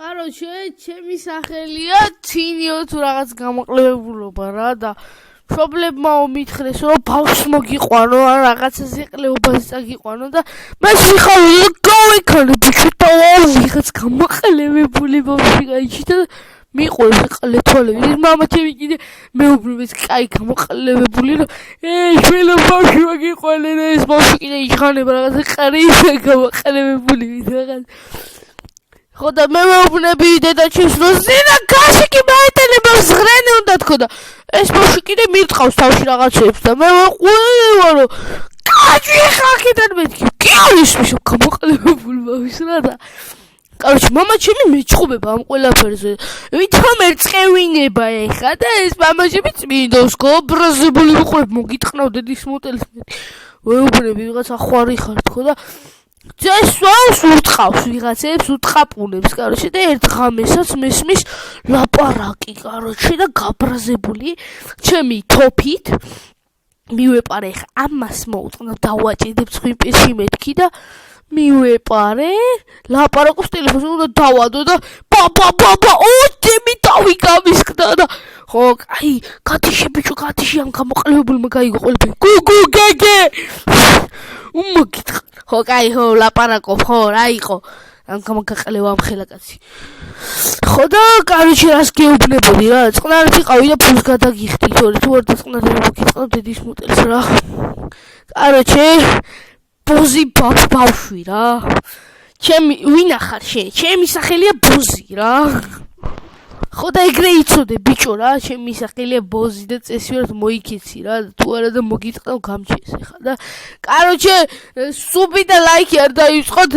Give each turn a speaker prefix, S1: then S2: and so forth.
S1: Короче, ჩემი სახელია ცინიო თუ რაღაც გამოყლებულობა რა და პრობლემაო მითხრეს რომ ბავშვს მოგიყვანო ან რაღაცაზე ყლეობაზე წაგიყვანო და მას ვიხავი და გავიქანე ბიჭო და ვიღაც გამოყლებებული ბავშვი გაიჩი და მიყვეს ყლეთვალები ის მამა ჩემი კიდე მეუბნებს კაი გამოყლებებული რომ შვილო ბავშვი მოგიყვანე და ეს ბავშვი კიდე იხანება რაღაცა ყრია გამოყლებებული რაღაც ხოდა მე მეუბნები დედაჩემს რომ ზენა გაშიკი მაიტელება ზღრენი უნდა თქო და ეს ბავშვი კიდე მირტყავს თავში რაღაცებს და მე ვიყურებ რომ კაჭი ხაკიდან მეთქი კი არის მიშო გამოყლებებული ბავშვი რა და короче мама ჩემი მეჩხუბება ამ ყველაფერზე ვითომ ერწყევინება ეხა და ეს მამაჩემი წმინდოს გობრაზებული ვიყურებ მოგიტყნავდეთ ის მოტელს ვეუბნები ვიღაც ახვარი ხარ თქო და წესვავს უტყავს ვიღაცებს უტყაპუნებს короче და ერთ ღამესაც მესმის ლაპარაკი короче და გაბრაზებული ჩემი თოფით მივეპარე ხა ამას მოუწყნა დავაჭიდებ ხვიპირში მეთქი და მივეპარე ლაპარაკობს ტელეფონზე უნდა დავადო და ბაბა ოდემი თავი გამისკდა და ხო აი კათიში ბიჭო კათიში ამ გამოყლებულმა გაიგო ყველაფერი გუგუ გეგე უმოგითხარ ხო კაი ხო ლაპარაკობ ხო რა იყო ამ გამოგაყლევა ამ ხელაკაცი ხო და короче რას გეუბნებოდი რა წყნარით იყავი და ფულს გადაგიხდი თორე თუ არ დაწყნარით მოგიწყავ დედის მოტელს რა короче ბოზი ბავშვი რა ჩემი ვინახარ შენ ჩემი სახელია ბოზი რა ხო და ეგრე იცოდე ბიჭო რა ჩემი სახელია ბოზი და წესი ვარ მოიქეცი რა თუ არა და მოგიწყავ გამჩეს ხა და короче სუბი და ლაიქი არ დაიწყოთ